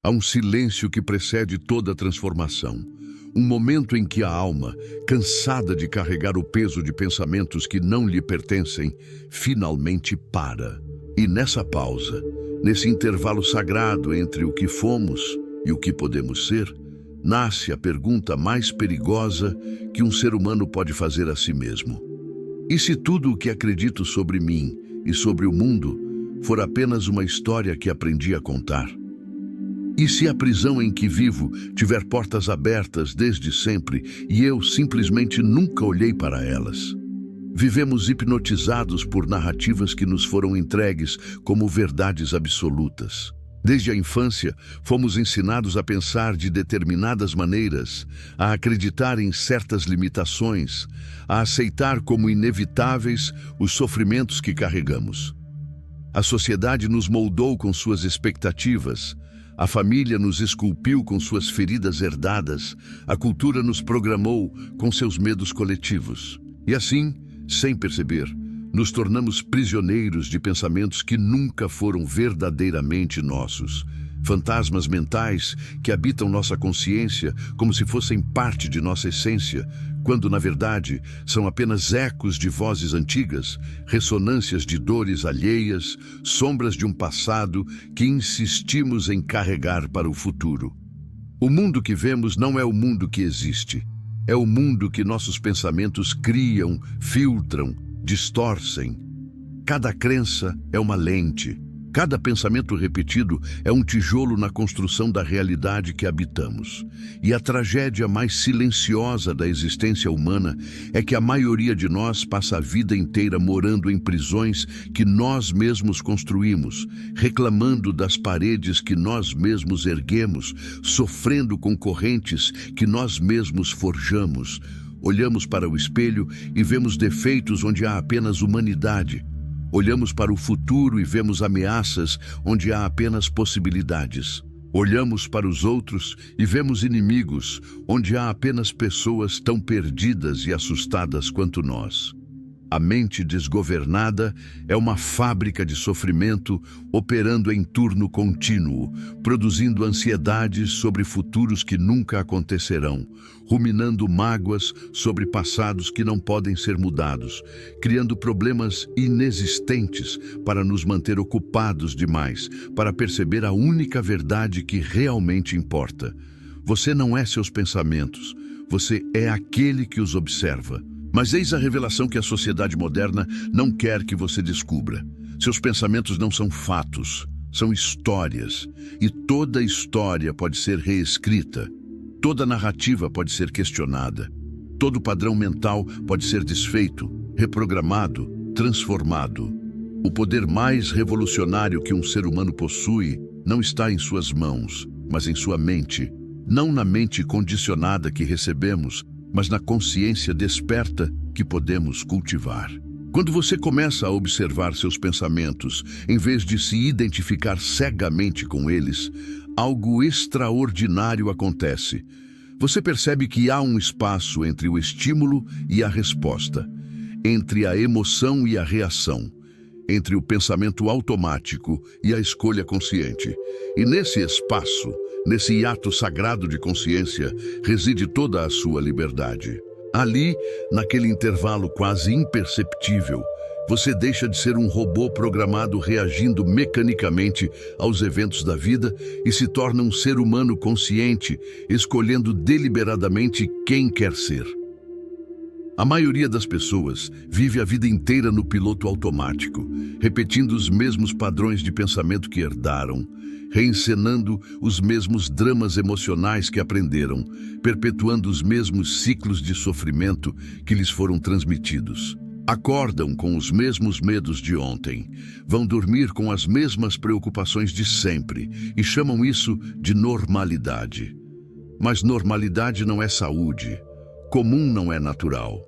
Há um silêncio que precede toda a transformação. Um momento em que a alma, cansada de carregar o peso de pensamentos que não lhe pertencem, finalmente para. E nessa pausa, nesse intervalo sagrado entre o que fomos e o que podemos ser, nasce a pergunta mais perigosa que um ser humano pode fazer a si mesmo. E se tudo o que acredito sobre mim e sobre o mundo for apenas uma história que aprendi a contar? E se a prisão em que vivo tiver portas abertas desde sempre e eu simplesmente nunca olhei para elas? Vivemos hipnotizados por narrativas que nos foram entregues como verdades absolutas. Desde a infância, fomos ensinados a pensar de determinadas maneiras, a acreditar em certas limitações, a aceitar como inevitáveis os sofrimentos que carregamos. A sociedade nos moldou com suas expectativas, a família nos esculpiu com suas feridas herdadas, a cultura nos programou com seus medos coletivos. E assim, sem perceber, nos tornamos prisioneiros de pensamentos que nunca foram verdadeiramente nossos. Fantasmas mentais que habitam nossa consciência como se fossem parte de nossa essência, quando na verdade são apenas ecos de vozes antigas, ressonâncias de dores alheias, sombras de um passado que insistimos em carregar para o futuro. O mundo que vemos não é o mundo que existe. É o mundo que nossos pensamentos criam, filtram, distorcem. Cada crença é uma lente. Cada pensamento repetido é um tijolo na construção da realidade que habitamos. E a tragédia mais silenciosa da existência humana é que a maioria de nós passa a vida inteira morando em prisões que nós mesmos construímos, reclamando das paredes que nós mesmos erguemos, sofrendo com correntes que nós mesmos forjamos. Olhamos para o espelho e vemos defeitos onde há apenas humanidade. Olhamos para o futuro e vemos ameaças onde há apenas possibilidades. Olhamos para os outros e vemos inimigos onde há apenas pessoas tão perdidas e assustadas quanto nós. A mente desgovernada é uma fábrica de sofrimento operando em turno contínuo, produzindo ansiedades sobre futuros que nunca acontecerão, ruminando mágoas sobre passados que não podem ser mudados, criando problemas inexistentes para nos manter ocupados demais, para perceber a única verdade que realmente importa. Você não é seus pensamentos, você é aquele que os observa. Mas eis a revelação que a sociedade moderna não quer que você descubra. Seus pensamentos não são fatos, são histórias. E toda história pode ser reescrita. Toda narrativa pode ser questionada. Todo padrão mental pode ser desfeito, reprogramado, transformado. O poder mais revolucionário que um ser humano possui não está em suas mãos, mas em sua mente. Não na mente condicionada que recebemos, mas na consciência desperta que podemos cultivar. Quando você começa a observar seus pensamentos, em vez de se identificar cegamente com eles, algo extraordinário acontece. Você percebe que há um espaço entre o estímulo e a resposta, entre a emoção e a reação, entre o pensamento automático e a escolha consciente. E nesse espaço, nesse hiato sagrado de consciência, reside toda a sua liberdade. Ali, naquele intervalo quase imperceptível, você deixa de ser um robô programado reagindo mecanicamente aos eventos da vida e se torna um ser humano consciente, escolhendo deliberadamente quem quer ser. A maioria das pessoas vive a vida inteira no piloto automático, repetindo os mesmos padrões de pensamento que herdaram, reencenando os mesmos dramas emocionais que aprenderam, perpetuando os mesmos ciclos de sofrimento que lhes foram transmitidos. Acordam com os mesmos medos de ontem, vão dormir com as mesmas preocupações de sempre e chamam isso de normalidade. Mas normalidade não é saúde, comum não é natural.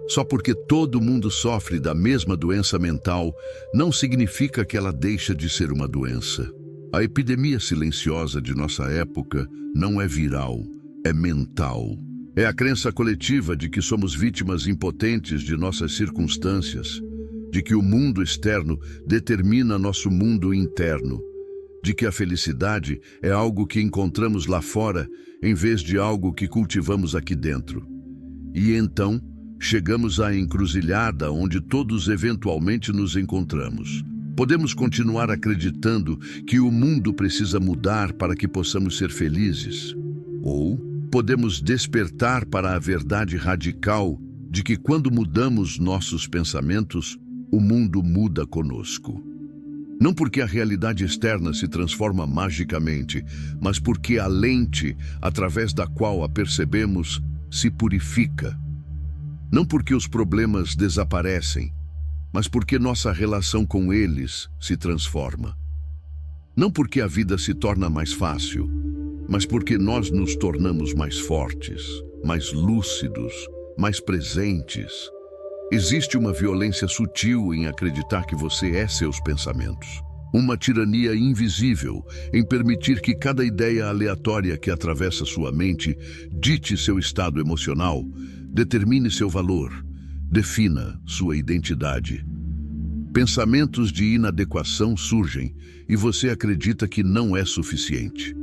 Só porque todo mundo sofre da mesma doença mental, não significa que ela deixa de ser uma doença. A epidemia silenciosa de nossa época não é viral, é mental. É a crença coletiva de que somos vítimas impotentes de nossas circunstâncias, de que o mundo externo determina nosso mundo interno, de que a felicidade é algo que encontramos lá fora em vez de algo que cultivamos aqui dentro. E então, chegamos à encruzilhada onde todos eventualmente nos encontramos. Podemos continuar acreditando que o mundo precisa mudar para que possamos ser felizes. Ou podemos despertar para a verdade radical de que quando mudamos nossos pensamentos, o mundo muda conosco. Não porque a realidade externa se transforma magicamente, mas porque a lente, através da qual a percebemos, se purifica. Não porque os problemas desaparecem, mas porque nossa relação com eles se transforma. Não porque a vida se torna mais fácil, mas porque nós nos tornamos mais fortes, mais lúcidos, mais presentes. Existe uma violência sutil em acreditar que você é seus pensamentos. Uma tirania invisível em permitir que cada ideia aleatória que atravessa sua mente dite seu estado emocional, determine seu valor, defina sua identidade. Pensamentos de inadequação surgem e você acredita que não é suficiente.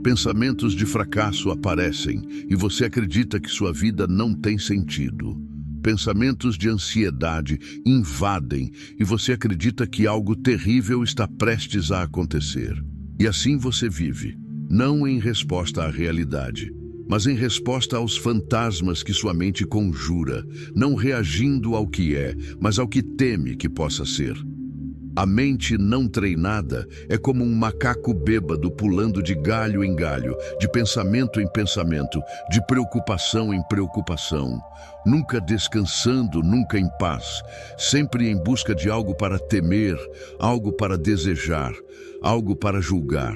Pensamentos de fracasso aparecem e você acredita que sua vida não tem sentido. Pensamentos de ansiedade invadem e você acredita que algo terrível está prestes a acontecer. E assim você vive, não em resposta à realidade, mas em resposta aos fantasmas que sua mente conjura, não reagindo ao que é, mas ao que teme que possa ser. A mente não treinada é como um macaco bêbado pulando de galho em galho, de pensamento em pensamento, de preocupação em preocupação, nunca descansando, nunca em paz, sempre em busca de algo para temer, algo para desejar, algo para julgar.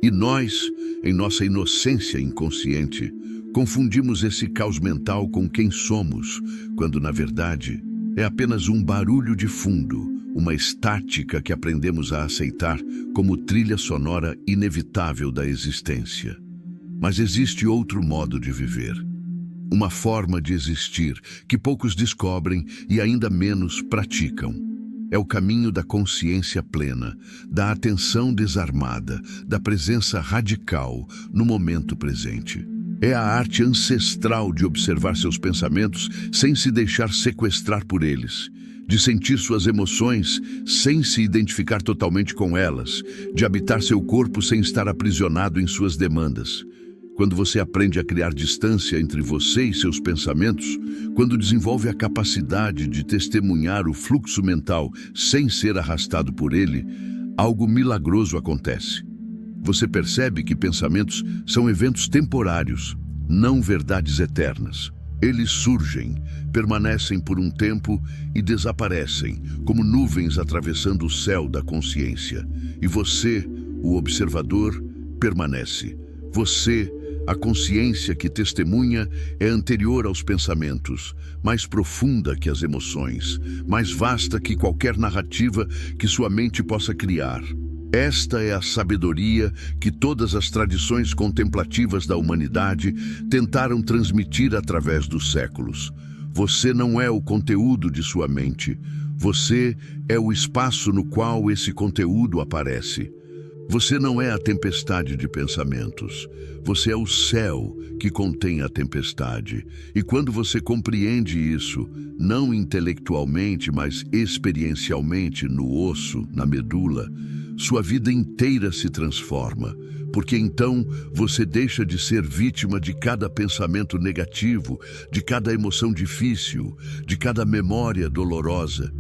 E nós, em nossa inocência inconsciente, confundimos esse caos mental com quem somos, quando na verdade é apenas um barulho de fundo, uma estática que aprendemos a aceitar como trilha sonora inevitável da existência. Mas existe outro modo de viver. Uma forma de existir que poucos descobrem e ainda menos praticam. É o caminho da consciência plena, da atenção desarmada, da presença radical no momento presente. É a arte ancestral de observar seus pensamentos sem se deixar sequestrar por eles, de sentir suas emoções sem se identificar totalmente com elas, de habitar seu corpo sem estar aprisionado em suas demandas. Quando você aprende a criar distância entre você e seus pensamentos, quando desenvolve a capacidade de testemunhar o fluxo mental sem ser arrastado por ele, algo milagroso acontece. Você percebe que pensamentos são eventos temporários, não verdades eternas. Eles surgem, permanecem por um tempo e desaparecem, como nuvens atravessando o céu da consciência. E você, o observador, permanece. Você, a consciência que testemunha, é anterior aos pensamentos, mais profunda que as emoções, mais vasta que qualquer narrativa que sua mente possa criar. Esta é a sabedoria que todas as tradições contemplativas da humanidade tentaram transmitir através dos séculos. Você não é o conteúdo de sua mente. Você é o espaço no qual esse conteúdo aparece. Você não é a tempestade de pensamentos. Você é o céu que contém a tempestade. E quando você compreende isso, não intelectualmente, mas experiencialmente, no osso, na medula, sua vida inteira se transforma, porque então você deixa de ser vítima de cada pensamento negativo, de cada emoção difícil, de cada memória dolorosa.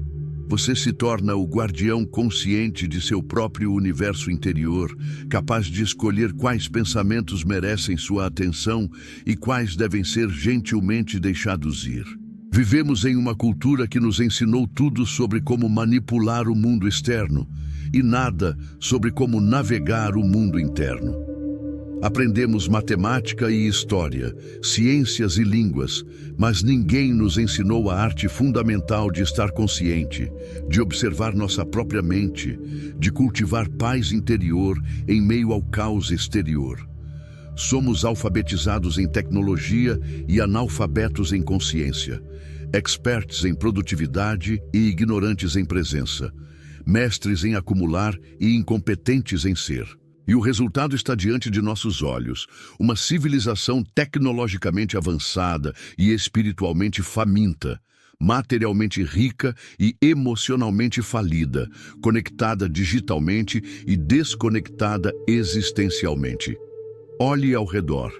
Você se torna o guardião consciente de seu próprio universo interior, capaz de escolher quais pensamentos merecem sua atenção e quais devem ser gentilmente deixados ir. Vivemos em uma cultura que nos ensinou tudo sobre como manipular o mundo externo e nada sobre como navegar o mundo interno. Aprendemos matemática e história, ciências e línguas, mas ninguém nos ensinou a arte fundamental de estar consciente, de observar nossa própria mente, de cultivar paz interior em meio ao caos exterior. Somos alfabetizados em tecnologia e analfabetos em consciência, experts em produtividade e ignorantes em presença. mestres em acumular e incompetentes em ser. E o resultado está diante de nossos olhos, uma civilização tecnologicamente avançada e espiritualmente faminta, materialmente rica e emocionalmente falida, conectada digitalmente e desconectada existencialmente. Olhe ao redor,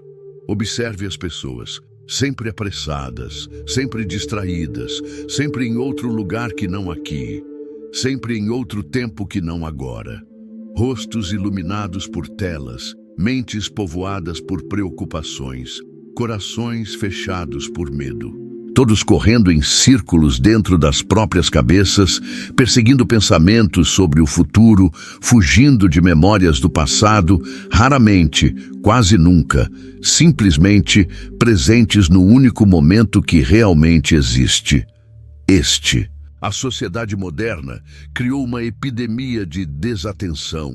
observe as pessoas, sempre apressadas, sempre distraídas, sempre em outro lugar que não aqui, sempre em outro tempo que não agora. Rostos iluminados por telas, mentes povoadas por preocupações, corações fechados por medo. Todos correndo em círculos dentro das próprias cabeças, perseguindo pensamentos sobre o futuro, fugindo de memórias do passado, raramente, quase nunca, simplesmente presentes no único momento que realmente existe. Este. A sociedade moderna criou uma epidemia de desatenção,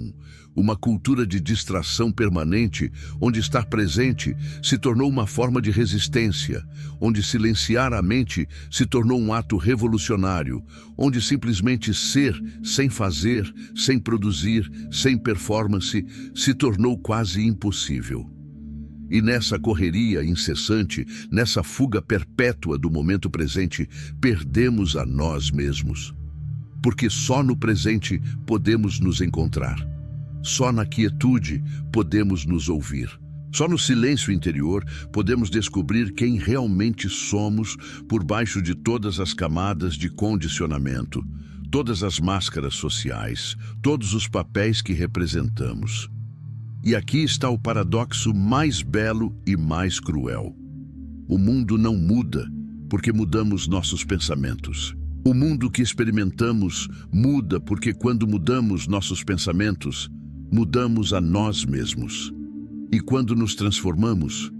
uma cultura de distração permanente, onde estar presente se tornou uma forma de resistência, onde silenciar a mente se tornou um ato revolucionário, onde simplesmente ser, sem fazer, sem produzir, sem performance, se tornou quase impossível. E nessa correria incessante, nessa fuga perpétua do momento presente, perdemos a nós mesmos. Porque só no presente podemos nos encontrar. Só na quietude podemos nos ouvir. Só no silêncio interior podemos descobrir quem realmente somos por baixo de todas as camadas de condicionamento, todas as máscaras sociais, todos os papéis que representamos. E aqui está o paradoxo mais belo e mais cruel. O mundo não muda porque mudamos nossos pensamentos. O mundo que experimentamos muda porque quando mudamos nossos pensamentos, mudamos a nós mesmos. E quando nos transformamos,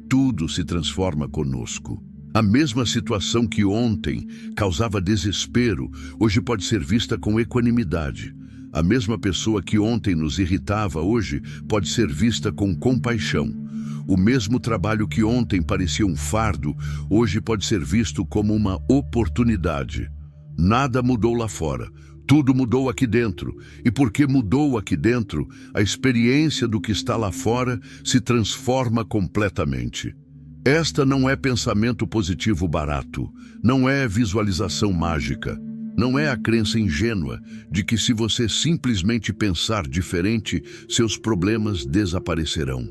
tudo se transforma conosco. A mesma situação que ontem causava desespero, hoje pode ser vista com equanimidade. A mesma pessoa que ontem nos irritava, hoje pode ser vista com compaixão. O mesmo trabalho que ontem parecia um fardo, hoje pode ser visto como uma oportunidade. Nada mudou lá fora, tudo mudou aqui dentro. E porque mudou aqui dentro, a experiência do que está lá fora se transforma completamente. Esta não é pensamento positivo barato, não é visualização mágica. Não é a crença ingênua de que se você simplesmente pensar diferente, seus problemas desaparecerão.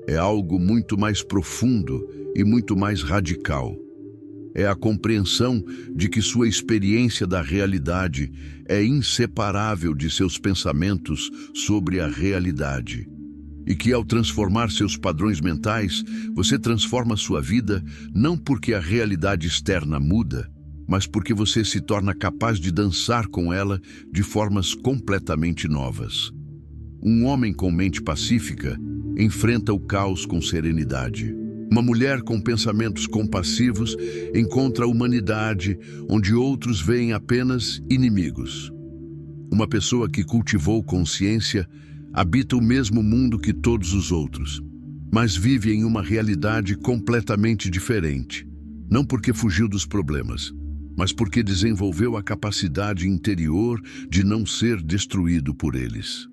É algo muito mais profundo e muito mais radical. É a compreensão de que sua experiência da realidade é inseparável de seus pensamentos sobre a realidade. E que ao transformar seus padrões mentais, você transforma sua vida não porque a realidade externa muda, mas porque você se torna capaz de dançar com ela de formas completamente novas. Um homem com mente pacífica enfrenta o caos com serenidade. Uma mulher com pensamentos compassivos encontra a humanidade onde outros veem apenas inimigos. Uma pessoa que cultivou consciência habita o mesmo mundo que todos os outros, mas vive em uma realidade completamente diferente. Não porque fugiu dos problemas, mas porque desenvolveu a capacidade interior de não ser destruído por eles.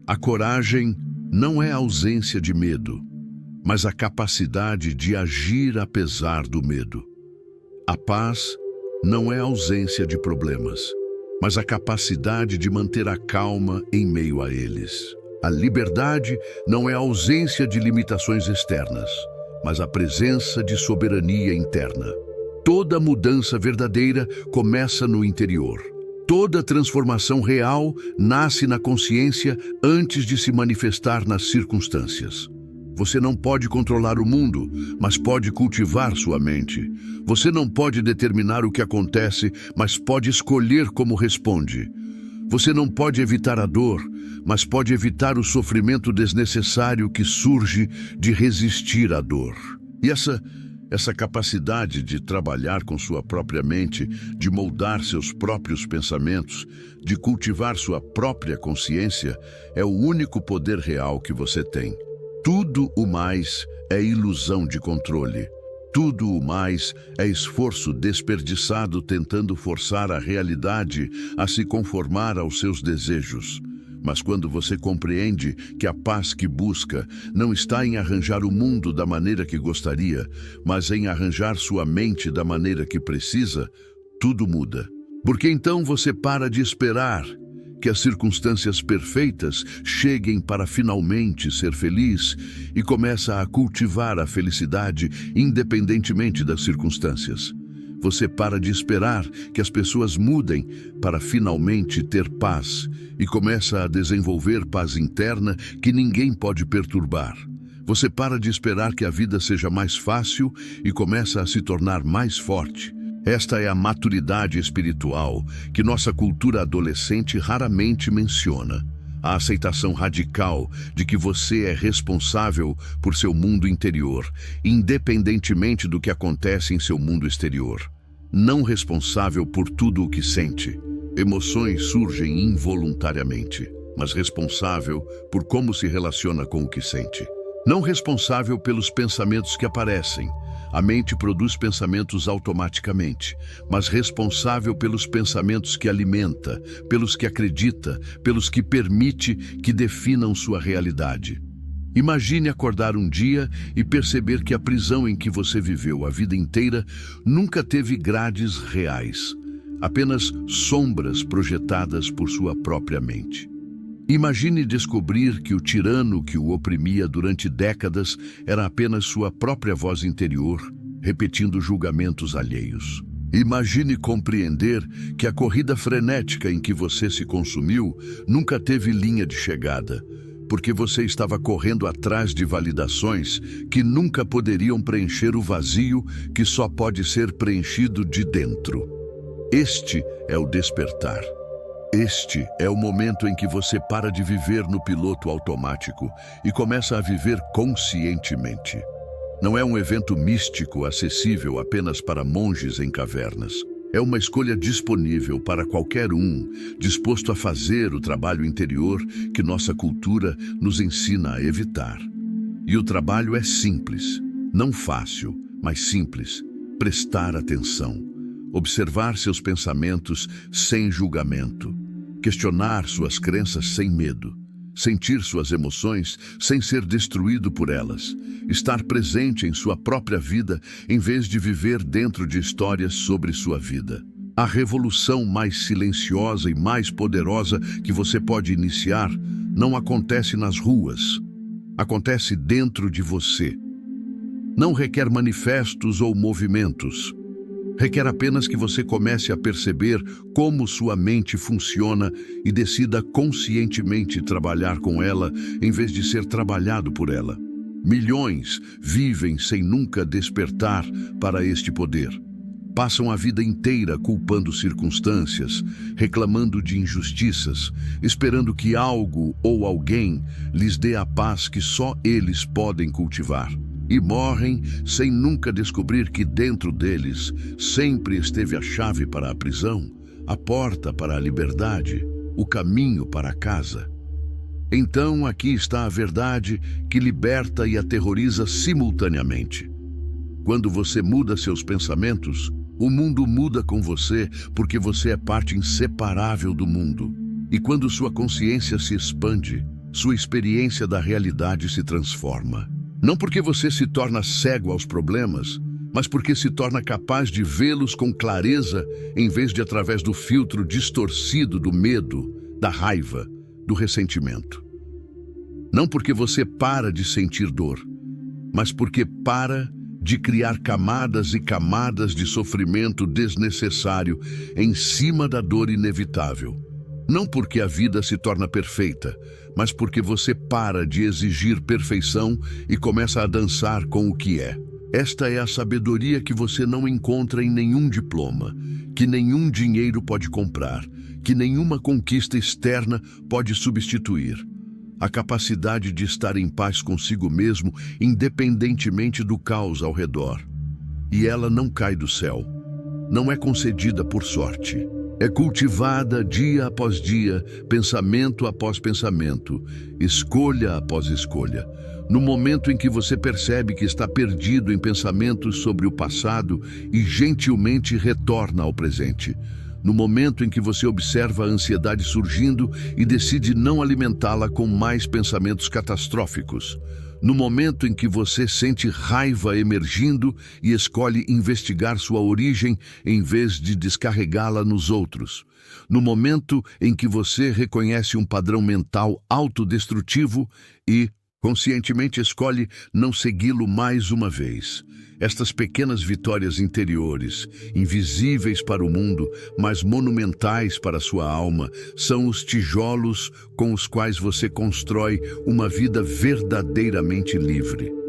A coragem não é a ausência de medo, mas a capacidade de agir apesar do medo. A paz não é a ausência de problemas, mas a capacidade de manter a calma em meio a eles. A liberdade não é a ausência de limitações externas, mas a presença de soberania interna. Toda mudança verdadeira começa no interior. Toda transformação real nasce na consciência antes de se manifestar nas circunstâncias. Você não pode controlar o mundo, mas pode cultivar sua mente. Você não pode determinar o que acontece, mas pode escolher como responde. Você não pode evitar a dor, mas pode evitar o sofrimento desnecessário que surge de resistir à dor. E essa capacidade de trabalhar com sua própria mente, de moldar seus próprios pensamentos, de cultivar sua própria consciência, é o único poder real que você tem. Tudo o mais é ilusão de controle. Tudo o mais é esforço desperdiçado tentando forçar a realidade a se conformar aos seus desejos. Mas quando você compreende que a paz que busca não está em arranjar o mundo da maneira que gostaria, mas em arranjar sua mente da maneira que precisa, tudo muda. Porque então você para de esperar que as circunstâncias perfeitas cheguem para finalmente ser feliz e começa a cultivar a felicidade independentemente das circunstâncias. Você para de esperar que as pessoas mudem para finalmente ter paz e começa a desenvolver paz interna que ninguém pode perturbar. Você para de esperar que a vida seja mais fácil e começa a se tornar mais forte. Esta é a maturidade espiritual que nossa cultura adolescente raramente menciona. A aceitação radical de que você é responsável por seu mundo interior, independentemente do que acontece em seu mundo exterior. Não responsável por tudo o que sente. Emoções surgem involuntariamente, mas responsável por como se relaciona com o que sente. Não responsável pelos pensamentos que aparecem. A mente produz pensamentos automaticamente, mas responsável pelos pensamentos que alimenta, pelos que acredita, pelos que permite que definam sua realidade. Imagine acordar um dia e perceber que a prisão em que você viveu a vida inteira nunca teve grades reais, apenas sombras projetadas por sua própria mente. Imagine descobrir que o tirano que o oprimia durante décadas era apenas sua própria voz interior, repetindo julgamentos alheios. Imagine compreender que a corrida frenética em que você se consumiu nunca teve linha de chegada, porque você estava correndo atrás de validações que nunca poderiam preencher o vazio que só pode ser preenchido de dentro. Este é o despertar. Este é o momento em que você para de viver no piloto automático e começa a viver conscientemente. Não é um evento místico acessível apenas para monges em cavernas. É uma escolha disponível para qualquer um, disposto a fazer o trabalho interior que nossa cultura nos ensina a evitar. E o trabalho é simples, não fácil, mas simples. Prestar atenção. Observar seus pensamentos sem julgamento, questionar suas crenças sem medo, sentir suas emoções sem ser destruído por elas, estar presente em sua própria vida em vez de viver dentro de histórias sobre sua vida. A revolução mais silenciosa e mais poderosa que você pode iniciar não acontece nas ruas, acontece dentro de você. Não requer manifestos ou movimentos. Requer apenas que você comece a perceber como sua mente funciona e decida conscientemente trabalhar com ela em vez de ser trabalhado por ela. Milhões vivem sem nunca despertar para este poder. Passam a vida inteira culpando circunstâncias, reclamando de injustiças, esperando que algo ou alguém lhes dê a paz que só eles podem cultivar. E morrem sem nunca descobrir que dentro deles sempre esteve a chave para a prisão, a porta para a liberdade, o caminho para a casa. Então aqui está a verdade que liberta e aterroriza simultaneamente. Quando você muda seus pensamentos, o mundo muda com você porque você é parte inseparável do mundo. E quando sua consciência se expande, sua experiência da realidade se transforma. Não porque você se torna cego aos problemas, mas porque se torna capaz de vê-los com clareza em vez de através do filtro distorcido do medo, da raiva, do ressentimento. Não porque você para de sentir dor, mas porque para de criar camadas e camadas de sofrimento desnecessário em cima da dor inevitável. Não porque a vida se torna perfeita, mas porque você para de exigir perfeição e começa a dançar com o que é. Esta é a sabedoria que você não encontra em nenhum diploma, que nenhum dinheiro pode comprar, que nenhuma conquista externa pode substituir. A capacidade de estar em paz consigo mesmo, independentemente do caos ao redor. E ela não cai do céu. Não é concedida por sorte. É cultivada dia após dia, pensamento após pensamento, escolha após escolha. No momento em que você percebe que está perdido em pensamentos sobre o passado e gentilmente retorna ao presente. No momento em que você observa a ansiedade surgindo e decide não alimentá-la com mais pensamentos catastróficos. No momento em que você sente raiva emergindo e escolhe investigar sua origem em vez de descarregá-la nos outros. No momento em que você reconhece um padrão mental autodestrutivo e, conscientemente, escolhe não segui-lo mais uma vez. Estas pequenas vitórias interiores, invisíveis para o mundo, mas monumentais para a sua alma, são os tijolos com os quais você constrói uma vida verdadeiramente livre.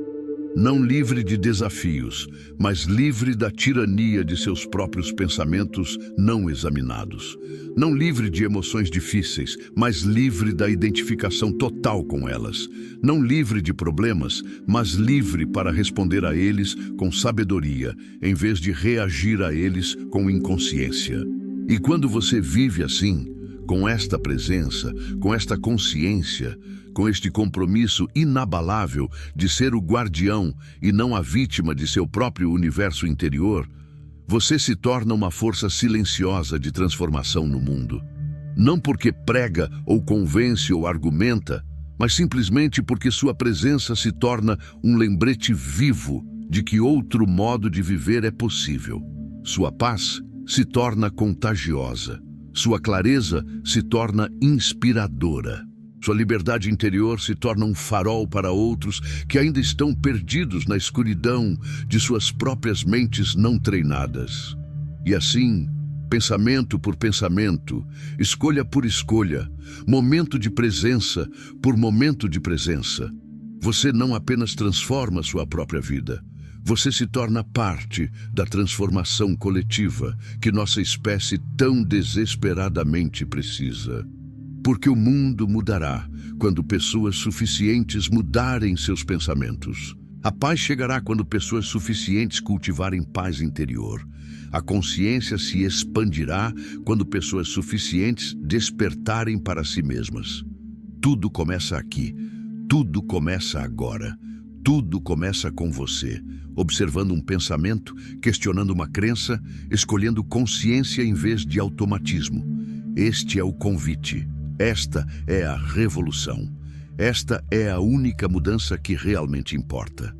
Não livre de desafios, mas livre da tirania de seus próprios pensamentos não examinados. Não livre de emoções difíceis, mas livre da identificação total com elas. Não livre de problemas, mas livre para responder a eles com sabedoria, em vez de reagir a eles com inconsciência. E quando você vive assim, com esta presença, com esta consciência, com este compromisso inabalável de ser o guardião e não a vítima de seu próprio universo interior, você se torna uma força silenciosa de transformação no mundo. Não porque prega ou convence ou argumenta, mas simplesmente porque sua presença se torna um lembrete vivo de que outro modo de viver é possível. Sua paz se torna contagiosa. Sua clareza se torna inspiradora. Sua liberdade interior se torna um farol para outros que ainda estão perdidos na escuridão de suas próprias mentes não treinadas. E assim, pensamento por pensamento, escolha por escolha, momento de presença por momento de presença, você não apenas transforma sua própria vida, você se torna parte da transformação coletiva que nossa espécie tão desesperadamente precisa. Porque o mundo mudará quando pessoas suficientes mudarem seus pensamentos. A paz chegará quando pessoas suficientes cultivarem paz interior. A consciência se expandirá quando pessoas suficientes despertarem para si mesmas. Tudo começa aqui. Tudo começa agora. Tudo começa com você, observando um pensamento, questionando uma crença, escolhendo consciência em vez de automatismo. Este é o convite. Esta é a revolução. Esta é a única mudança que realmente importa.